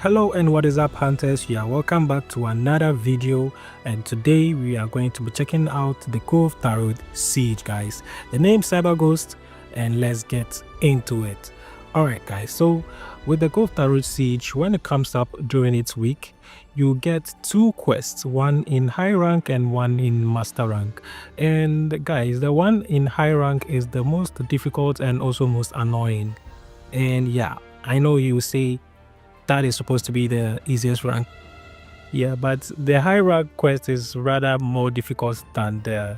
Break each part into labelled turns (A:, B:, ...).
A: Hello and what is up, hunters? You are welcome back to another video, and today we are going to be checking out the Kulve Taroth Siege, guys. The name Cyber Ghost, and let's get into it. Alright guys, so with the Kulve Taroth Siege, when it comes up during its week, you get two quests, one in high rank and one in master rank. And guys, the one in high rank is the most difficult and also most annoying. And yeah, I know you say that is supposed to be the easiest rank. Yeah, but the high rank quest is rather more difficult than the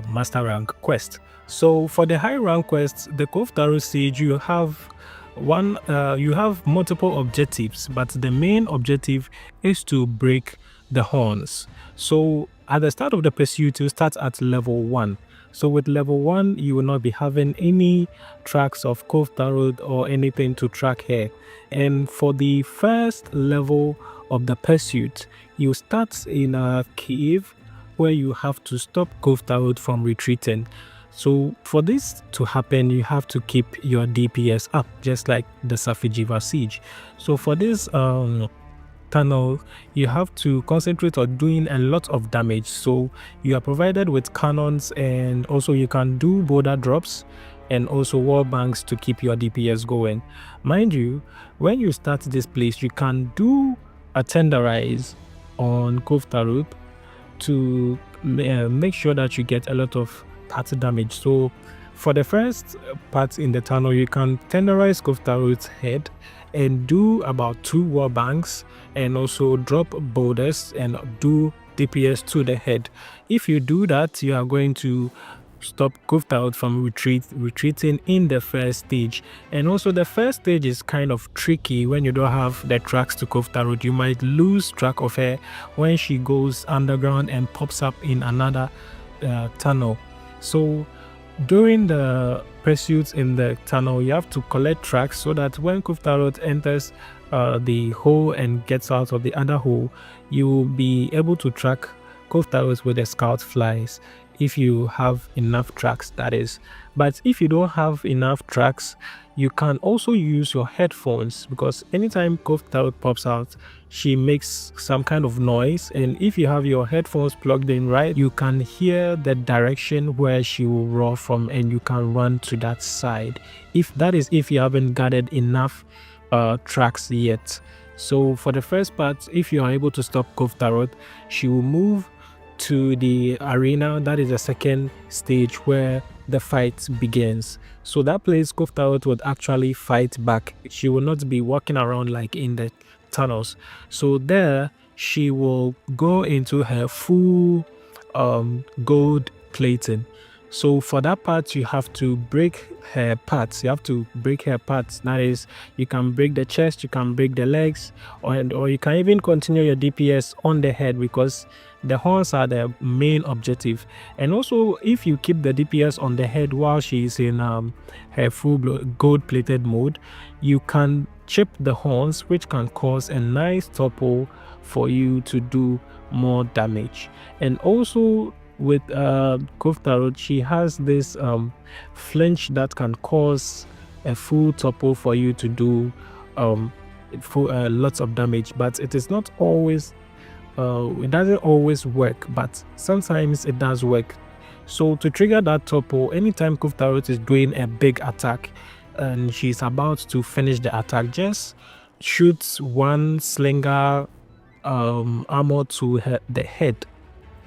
A: master rank quest. So for the high rank quest, the Kulve Taroth Siege, you have multiple objectives, but the main objective is to break the horns. So at the start of the pursuit, you start at level 1. So with level 1, you will not be having any tracks of Kulve Taroth or anything to track here. And for the first level of the pursuit, you start in a cave where you have to stop Kulve Taroth from retreating. So for this to happen, you have to keep your DPS up, just like the Safijiva Siege. So for this tunnel, you have to concentrate on doing a lot of damage. So you are provided with cannons, and also you can do border drops and also wall banks to keep your DPS going. Mind you, when you start this place, you can do a tenderize on Kulve Taroth to make sure that you get a lot of part damage. So for the first part in the tunnel, you can tenderize Kulve Taroth's head and do about 2 wall banks and also drop boulders and do DPS to the head. If you do that, you are going to stop Kulve Taroth from retreating in the first stage. And also the first stage is kind of tricky when you don't have the tracks to Kulve Taroth. You might lose track of her when she goes underground and pops up in another tunnel. So during the pursuits in the tunnel, you have to collect tracks so that when Kulve Taroth enters the hole and gets out of the other hole, you will be able to track Kulve Taroth with the scout flies, if you have enough tracks, that is. But if you don't have enough tracks, you can also use your headphones, because anytime Kulve Taroth pops out, she makes some kind of noise, and if you have your headphones plugged in right, you can hear the direction where she will roar from, and you can run to that side. If you haven't gathered enough tracks yet. So for the first part, if you are able to stop Kulve Taroth, she will move to the arena. That is the second stage where the fight begins. So that place, Kulve Taroth would actually fight back. She will not be walking around like in the tunnels. So there she will go into her full gold plating. So for that part, you have to break her parts. That is, you can break the chest, you can break the legs, or you can even continue your DPS on the head, because the horns are the main objective. And also, if you keep the DPS on the head while she is in her full gold plated mode, you can chip the horns, which can cause a nice topple for you to do more damage. And also with Kulve Taroth, she has this flinch that can cause a full topple for you to do lots of damage, but it is not always it doesn't always work, but sometimes it does work. So to trigger that topple, anytime Kulve Taroth is doing a big attack and she's about to finish the attack, just shoot one slinger armor to the head.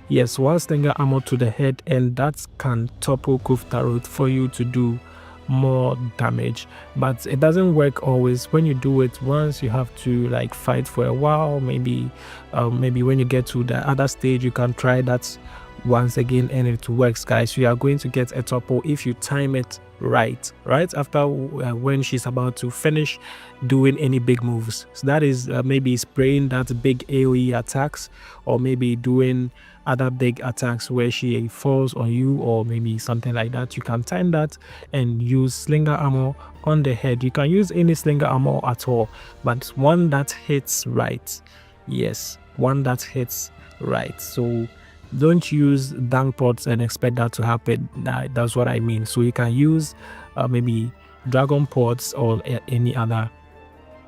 A: Yes, one slinger armor to the head, and that can topple Kulve Taroth for you to do more damage. But it doesn't work always. When you do it once, you have to like fight for a while. Maybe when you get to the other stage, you can try that once again and it works, guys. You are going to get a topple if you time it right after when she's about to finish doing any big moves. So that is maybe spraying that big AoE attacks, or maybe doing other big attacks where she falls on you, or maybe something like that. You can time that and use slinger armor on the head. You can use any slinger armor at all, but one that hits right. Yes, one that hits right. So don't use dank pots and expect that to happen. That's what I mean. So you can use maybe dragon pots or any other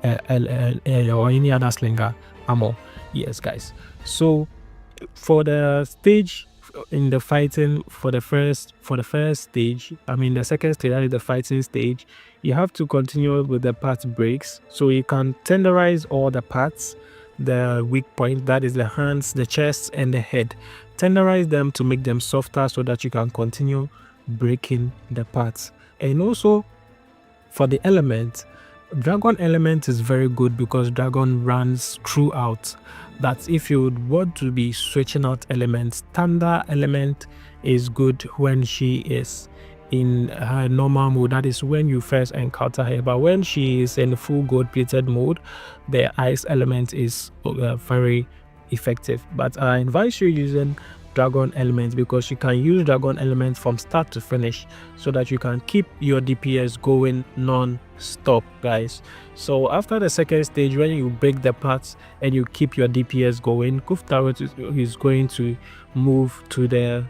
A: or any other slinger armor. Yes, guys. So for the stage in the fighting, for the first stage, I mean the second stage, that is the fighting stage, you have to continue with the part breaks. So you can tenderize all the parts, the weak point, that is the hands, the chest, and the head. Tenderize them to make them softer so that you can continue breaking the parts. And also for the element, dragon element is very good because dragon runs throughout. That if you would want to be switching out elements, thunder element is good when she is in her normal mode. That is when you first encounter her. But when she is in full gold plated mode, the ice element is very effective. But I advise you using dragon element because you can use dragon element from start to finish so that you can keep your DPS going non-stop, guys. So after the second stage, when you break the parts and you keep your DPS going, Taroth is going to move to the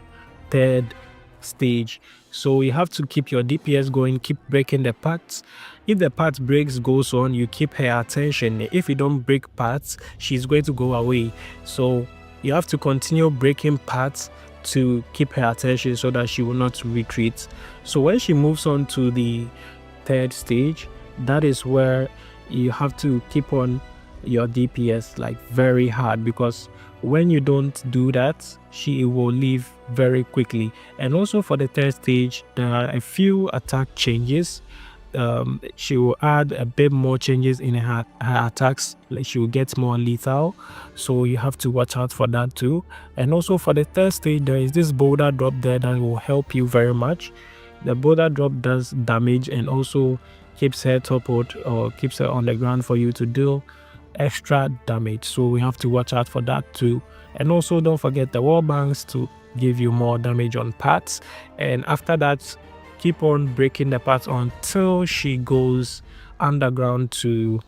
A: third stage. So you have to keep your DPS going, keep breaking the parts. If the part breaks goes on, you keep her attention. If you don't break parts, she's going to go away. So you have to continue breaking parts to keep her attention so that she will not retreat. So when she moves on to the third stage, that is where you have to keep on your DPS like very hard, because when you don't do that, she will leave very quickly. And also for the third stage, there are a few attack changes. She will add a bit more changes in her attacks, like she will get more lethal, so you have to watch out for that too. And also for the third stage, there is this boulder drop there that will help you very much. The boulder drop does damage and also keeps her toppled or keeps her on the ground for you to deal extra damage, so we have to watch out for that too. And also don't forget the wall bangs to give you more damage on parts. And after that, keep on breaking the parts until she goes underground to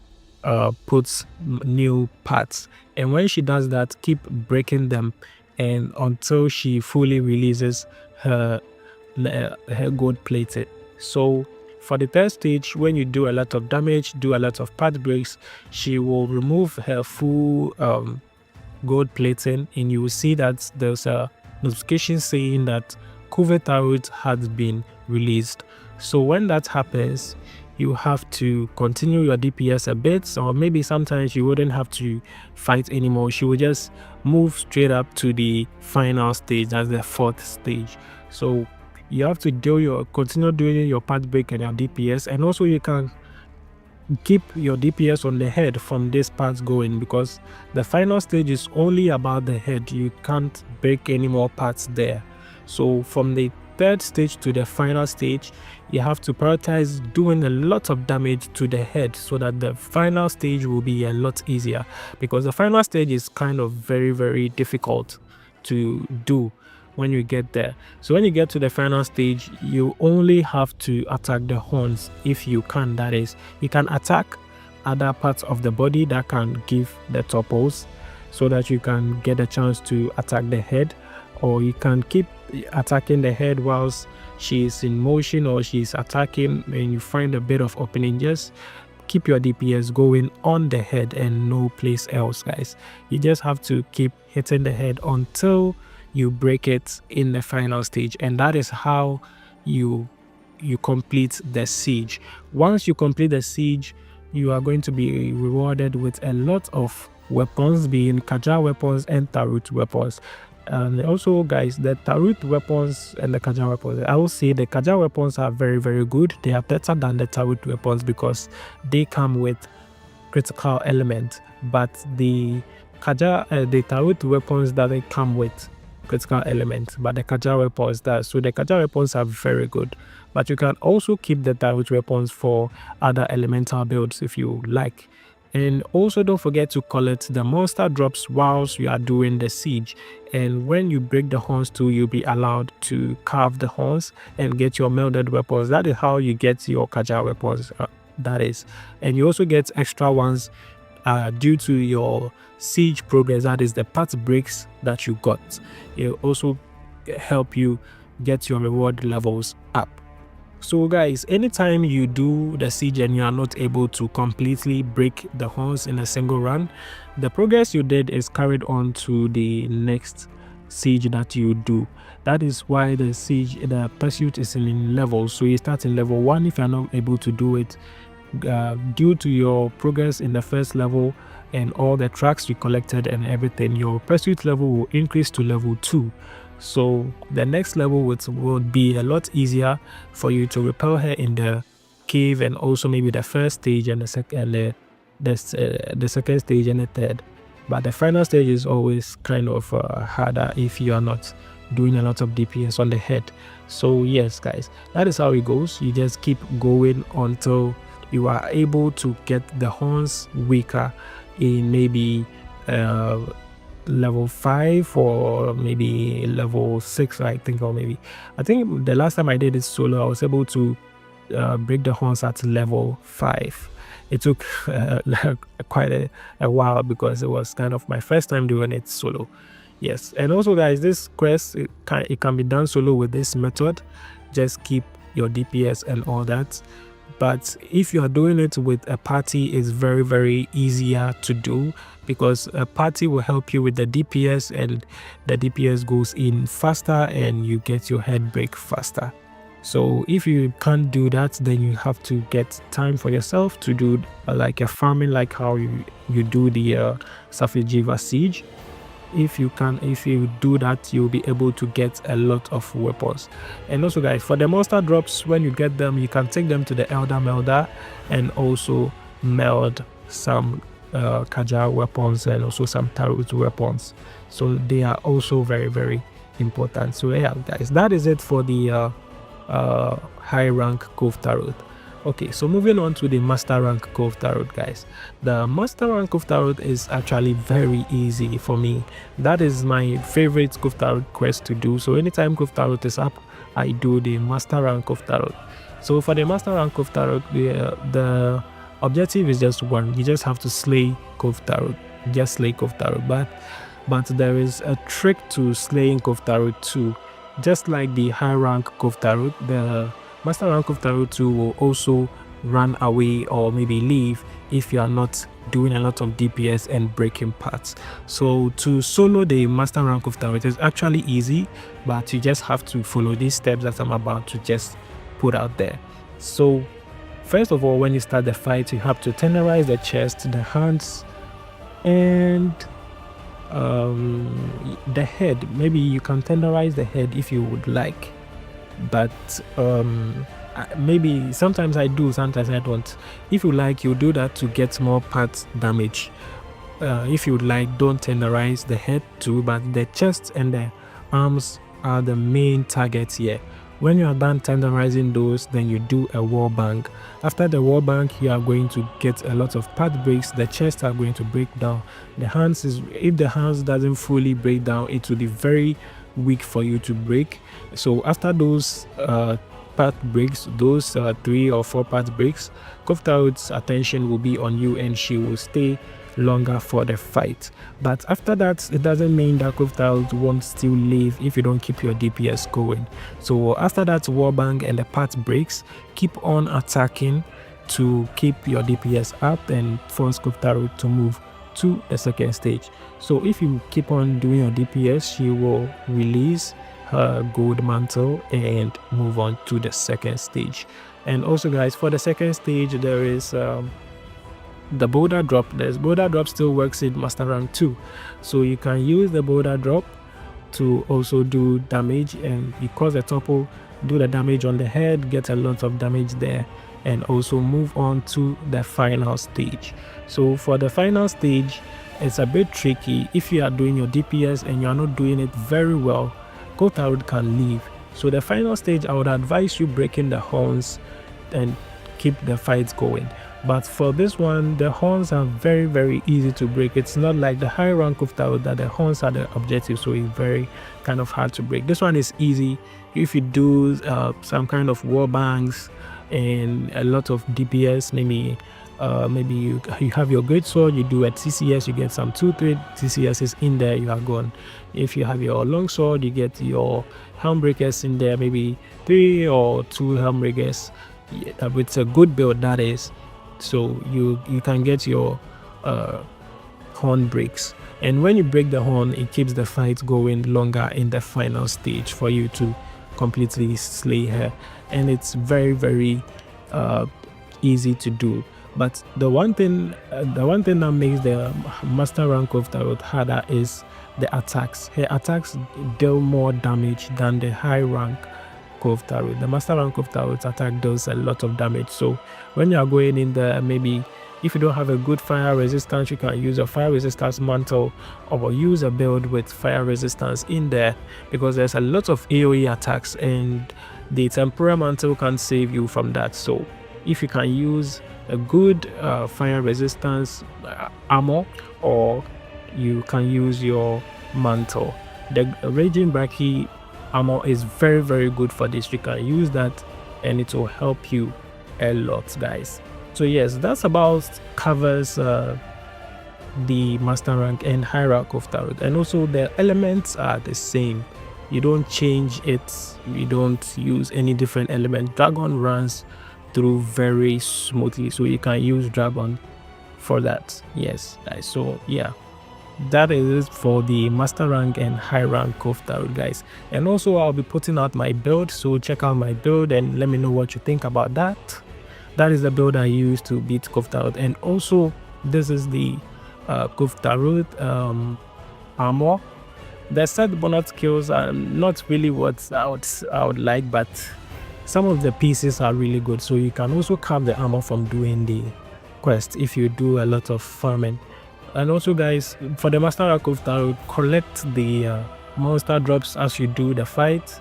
A: put new parts. And when she does that, keep breaking them and until she fully releases her gold plated. So for the third stage, when you do a lot of damage, do a lot of part breaks, she will remove her full gold plating, and you will see that there's a notification saying that Kulve Taroth has been released. So when that happens, you have to continue your DPS a bit, or maybe sometimes you wouldn't have to fight anymore. She will just move straight up to the final stage, that's the fourth stage. So you have to continue doing your part break and your DPS, and also you can keep your DPS on the head from this part going, because the final stage is only about the head. You can't break any more parts there. So from the third stage to the final stage, you have to prioritize doing a lot of damage to the head so that the final stage will be a lot easier, because the final stage is kind of very difficult to do when you get there. So when you get to the final stage, you only have to attack the horns if you can. That is, you can attack other parts of the body that can give the topples so that you can get a chance to attack the head, or you can keep attacking the head whilst she's in motion or she's attacking and you find a bit of opening. Just keep your DPS going on the head and no place else, guys. You just have to keep hitting the head until you break it in the final stage, and that is how you complete the siege. Once you complete the siege, you are going to be rewarded with a lot of weapons, being Kaja weapons and Taroth weapons. And also, guys, the Taroth weapons and the Kaja weapons, I will say the Kaja weapons are very good. They are better than the Taroth weapons because they come with critical element, but the Taroth weapons that they come with critical element, but the Kaja weapons does. So the Kaja weapons are very good, but you can also keep the Taroth weapons for other elemental builds if you like. And also don't forget to collect the monster drops whilst you are doing the siege. And when you break the horns too, you'll be allowed to carve the horns and get your melded weapons. That is how you get your Kaja weapons, that is. And you also get extra ones due to your siege progress, that is the part breaks that you got. It will also help you get your reward levels up. So guys, anytime you do the siege and you are not able to completely break the horns in a single run, the progress you did is carried on to the next siege that you do. That is why the pursuit is in levels. So you start in level 1 if you are not able to do it. Due to your progress in the first level and all the tracks you collected and everything, your pursuit level will increase to level 2. So the next level would be a lot easier for you to repel her in the cave, and also maybe the first stage and the second stage and the third. But the final stage is always kind of harder if you are not doing a lot of DPS on the head. So yes guys, that is how it goes. You just keep going until you are able to get the horns weaker in maybe level 5 or maybe level 6, I think. Or maybe I think the last time I did it solo, I was able to break the horns at level 5. It took quite a while because it was kind of my first time doing it solo. Yes, and also guys, this quest, it can be done solo with this method. Just keep your DPS and all that. But if you are doing it with a party, it's very, very easier to do, because a party will help you with the DPS, and the DPS goes in faster and you get your head break faster. So if you can't do that, then you have to get time for yourself to do like a farming, like how you do the Safijiva siege. If you do that, you'll be able to get a lot of weapons. And also guys, for the monster drops, when you get them, you can take them to the Elder Melder and also meld some Kaja weapons and also some Taroth weapons. So they are also very, very important. So yeah guys, that is it for the high rank Kulve Taroth. Okay, so moving on to the master rank Kulve Taroth guys. The master rank Kulve Taroth is actually very easy for me. That is my favorite Kulve Taroth quest to do. So anytime Kulve Taroth is up, I do the master rank Kulve Taroth. So for the master rank Kulve Taroth, the objective is just one. You just have to slay Kulve Taroth. Just slay Kulve Taroth. But there is a trick to slaying Kulve Taroth too. Just like the high rank Kulve Taroth, the master rank Kulve Taroth 2 will also run away or maybe leave if you are not doing a lot of DPS and breaking parts. So to solo the master rank Kulve Taroth is actually easy, but you just have to follow these steps that I'm about to just put out there. So first of all, when you start the fight, you have to tenderize the chest, the hands, and the head. Maybe you can tenderize the head if you would like, but maybe sometimes I do, sometimes I don't. If you like, you do that to get more part damage. If you would like, don't tenderize the head too, but the chest and the arms are the main targets here. When you are done tenderizing those, then you do a wall bang. After the wall bang, you are going to get a lot of part breaks. The chest are going to break down. The hands if the hands doesn't fully break down, it will be very weak for you to break. So after those part breaks, those 3 or 4 part breaks, Kulve Taroth's attention will be on you and she will stay longer for the fight. But after that, it doesn't mean that Kulve Taroth won't still live if you don't keep your DPS going. So after that warbang and the part breaks, keep on attacking to keep your DPS up and force Kulve Taroth to move to the second stage. So if you keep on doing your DPS, she will release her gold mantle and move on to the second stage. And also guys, for the second stage, there is the boulder drop. This boulder drop still works in master rank 2, so you can use the boulder drop to also do damage, and because the topple, do the damage on the head, get a lot of damage there, and also move on to the final stage. So for the final stage, it's a bit tricky. If you are doing your DPS and you are not doing it very well, Kulve Taroth can leave. So the final stage, I would advise you breaking the horns and keep the fights going. But for this one, the horns are very, very easy to break. It's not like the high rank of Taroth that the horns are the objective, so it's very kind of hard to break. This one is easy if you do some kind of war bangs and a lot of DPS, maybe maybe you have your great sword, you do a TCS, you get some 2-3 TCSs in there, you are gone. If you have your long sword, you get your helm breakers in there, maybe 3 or 2 helm breakers, with a good build, that is. So you can get your horn breaks, and when you break the horn, it keeps the fight going longer in the final stage for you to completely slay her, and it's very, very easy to do. But the one thing that makes the master rank of Taroth harder is the attacks. Her attacks deal more damage than the high rank of Taroth. The master rank of Taroth attack does a lot of damage. So when you are going in there, maybe if you don't have a good fire resistance, you can use a fire resistance mantle or use a build with fire resistance in there, because there's a lot of AoE attacks and the temporal mantle can save you from that. So if you can use a good fire resistance armor, or you can use your mantle. The Raging Braki armor is very, very good for this. You can use that and it will help you a lot, guys. So yes, that's about covers the master rank and high rank of Taroth. And also the elements are the same. You don't change it, you don't use any different element. Dragon runs through very smoothly, so you can use dragon for that. Yes, guys. So yeah, that is for the master rank and high rank of Taroth, guys. And also I'll be putting out my build, so check out my build and let me know what you think about that. That is the build I use to beat Taroth. And also this is the Taroth armor. The set bonus skills are not really what I would like, but some of the pieces are really good. So you can also carve the armor from doing the quest if you do a lot of farming. And also, guys, for the master rank of Taroth, collect the monster drops as you do the fight.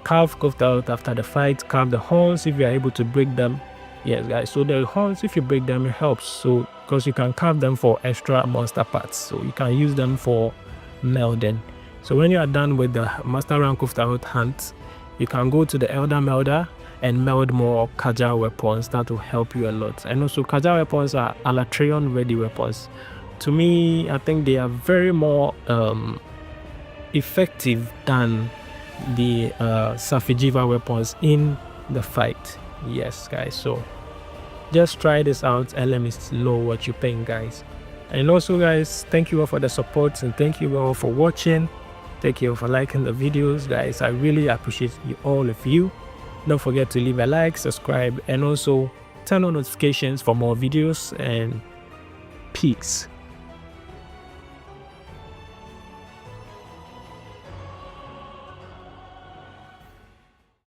A: Carve Taroth after the fight. Carve the horns if you are able to break them. Yes, guys. So the horns, if you break them, it helps. So because you can carve them for extra monster parts, so you can use them for melding. So when you are done with the master rank of Taroth hunt, you can go to the Elder Melder and meld more Kaja weapons. That will help you a lot. And also Kaja weapons are Alatreon ready weapons. To me, I think they are very more effective than the Safijiva weapons in the fight. Yes, guys. So just try this out and let me know what you think, guys. And also, guys, thank you all for the support and thank you all for watching. Thank you for liking the videos, guys. I really appreciate you, all of you. Don't forget to leave a like, subscribe, and also turn on notifications for more videos, and peace.